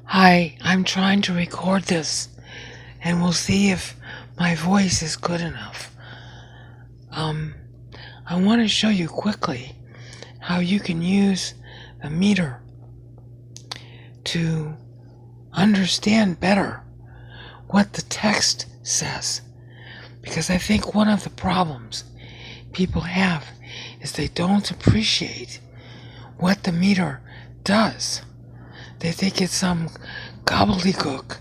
Hi, I'm trying to record this, and we'll see if my voice is good enough. I want to show you quickly how you can use a meter to understand better what the text says. Because I think one of the problems people have is they don't appreciate what the meter does. They think it's some gobbledygook.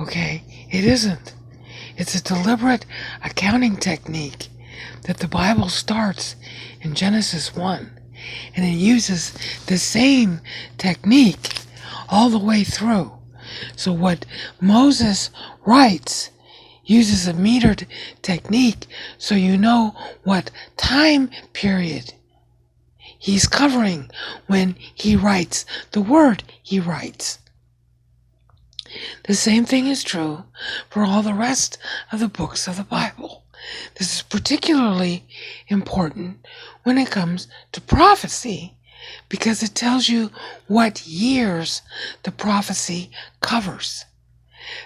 Okay, it isn't. It's a deliberate accounting technique that the Bible starts in Genesis 1, and it uses the same technique all the way through. So what Moses writes uses a metered technique so you know what time period he's covering when he writes the word he writes. The same thing is true for all the rest of the books of the Bible. This is particularly important when it comes to prophecy because it tells you what years the prophecy covers.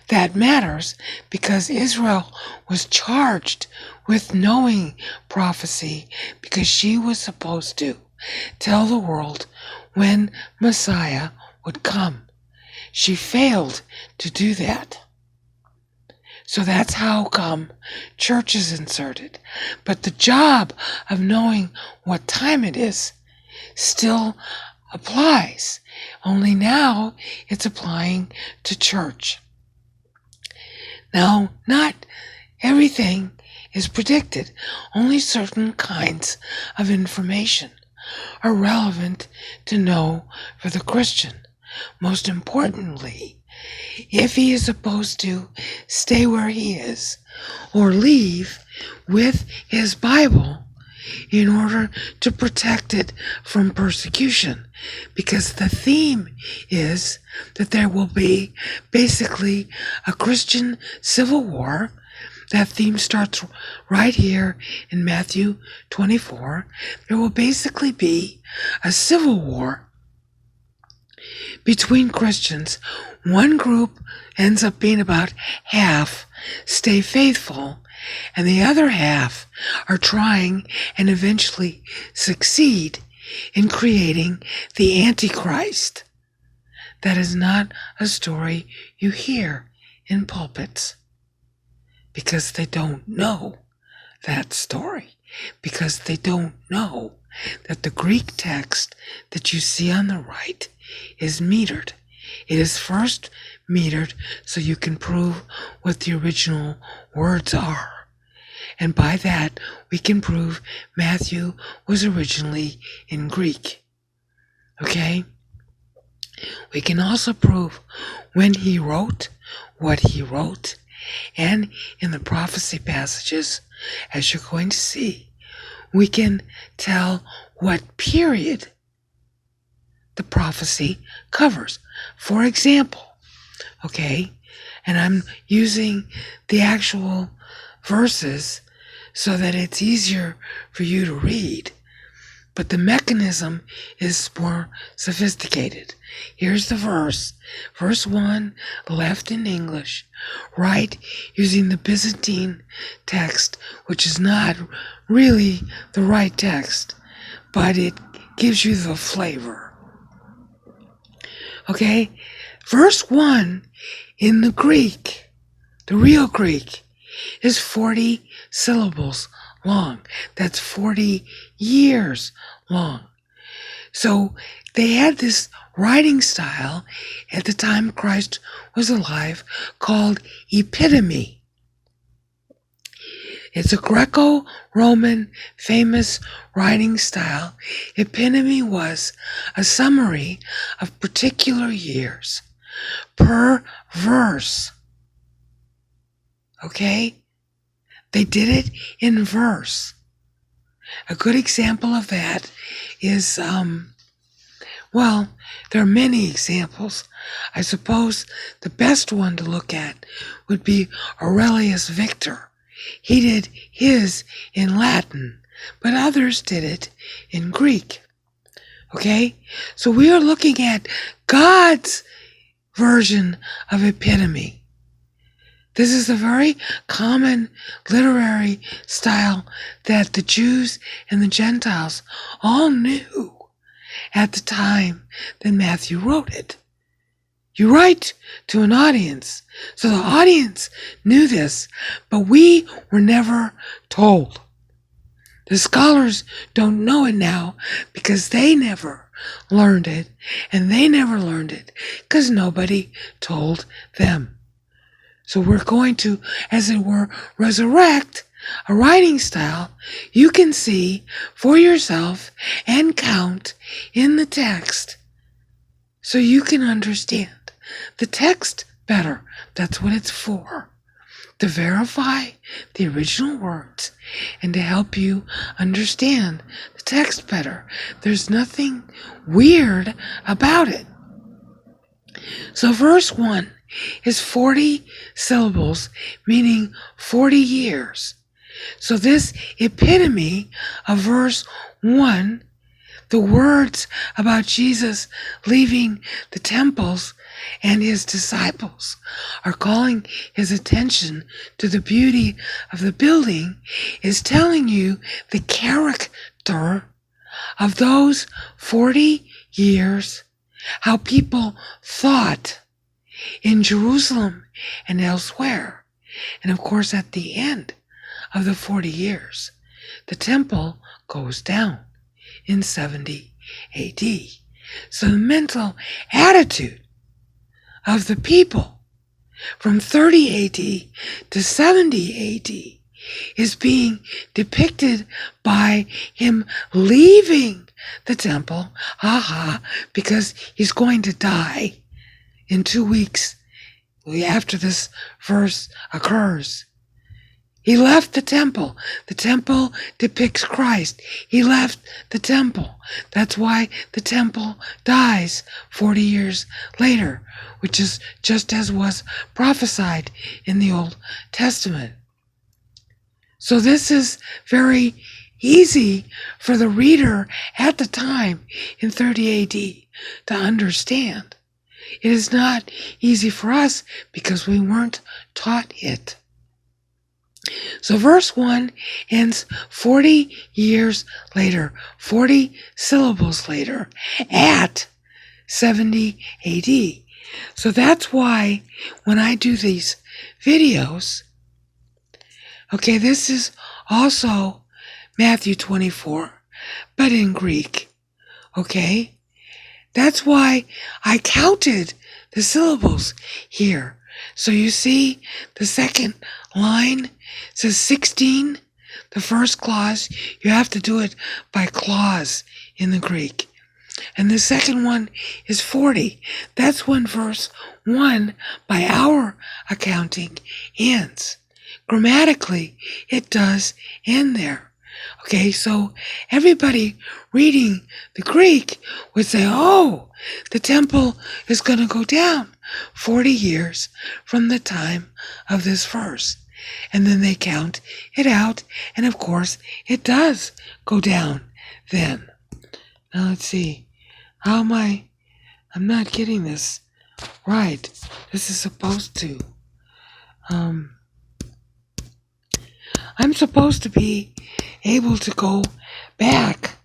That matters because Israel was charged with knowing prophecy because she was supposed to tell the world when Messiah would come. She failed to do that. So that's how come church is inserted. But the job of knowing what time it is still applies. Only now it's applying to church. Now, not everything is predicted. Only certain kinds of information are relevant to know for the Christian. Most importantly, if he is supposed to stay where he is or leave with his Bible in order to protect it from persecution, because the theme is that there will be basically a Christian civil war. That theme starts right here in Matthew 24. There will basically be a civil war between Christians. One group ends up being about half stay faithful, and the other half are trying and eventually succeed in creating the Antichrist. That is not a story you hear in pulpits because they don't know that story, because they don't know that the Greek text that you see on the right is metered. It is first metered so you can prove what the original words are. And by that, we can prove Matthew was originally in Greek. Okay? We can also prove when he wrote, what he wrote, and in the prophecy passages, as you're going to see, we can tell what period the prophecy covers. For example, okay, and I'm using the actual verses so that it's easier for you to read, but the mechanism is more sophisticated. Here's the verse. Verse 1, left in English, right using the Byzantine text, which is not really the right text, but it gives you the flavor. Okay? Verse 1 in the Greek, the real Greek, is 40 syllables long. That's 40 years long. So they had this writing style at the time Christ was alive called epitome. It's a Greco-Roman famous writing style. Epitome was a summary of particular years per verse. Okay? They did it in verse. A good example of that is, there are many examples. I suppose the best one to look at would be Aurelius Victor. He did his in Latin, but others did it in Greek. Okay? So we are looking at God's version of epitome. This is a very common literary style that the Jews and the Gentiles all knew at the time that Matthew wrote it. You write to an audience, so the audience knew this, but we were never told. The scholars don't know it now because they never learned it, and they never learned it because nobody told them. So we're going to, as it were, resurrect a writing style you can see for yourself and count in the text so you can understand the text better. That's what it's for. To verify the original words and to help you understand the text better. There's nothing weird about it. So verse 1 is 40 syllables, meaning 40 years. So this epitome of verse 1, the words about Jesus leaving the temples and his disciples are calling his attention to the beauty of the building, is telling you the character of those 40 years, how people thought in Jerusalem and elsewhere. And of course, at the end of the 40 years, the temple goes down in 70 AD. So the mental attitude of the people from 30 AD to 70 AD is being depicted by him leaving the temple, because he's going to die in 2 weeks after this verse occurs. He left the temple. The temple depicts Christ. He left the temple. That's why the temple dies 40 years later, which is just as was prophesied in the Old Testament. So this is very easy for the reader at the time in 30 AD to understand. It is not easy for us because we weren't taught it. So verse 1 ends 40 years later, 40 syllables later, at 70 AD. So that's why when I do these videos, okay, this is also Matthew 24, but in Greek, okay? That's why I counted the syllables here. So you see the second line says 16, the first clause. You have to do it by clause in the Greek. And the second one is 40. That's when verse 1, by our accounting, ends. Grammatically, it does end there. Okay, so everybody reading the Greek would say, oh, the temple is going to go down 40 years from the time of this verse. And then they count it out, and of course, it does go down then. Now let's see. How am I? I'm not getting this right. This is supposed to. I'm supposed to be able to go back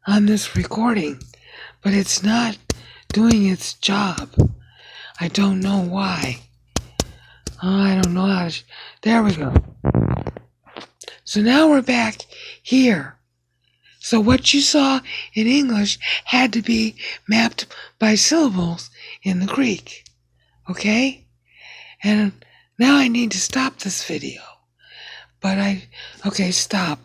on this recording, but it's not doing its job. I don't know why. I don't know how to. There we go. So now we're back here. So what you saw in English had to be mapped by syllables in the Greek. Okay? And now I need to stop this video. Okay, stop.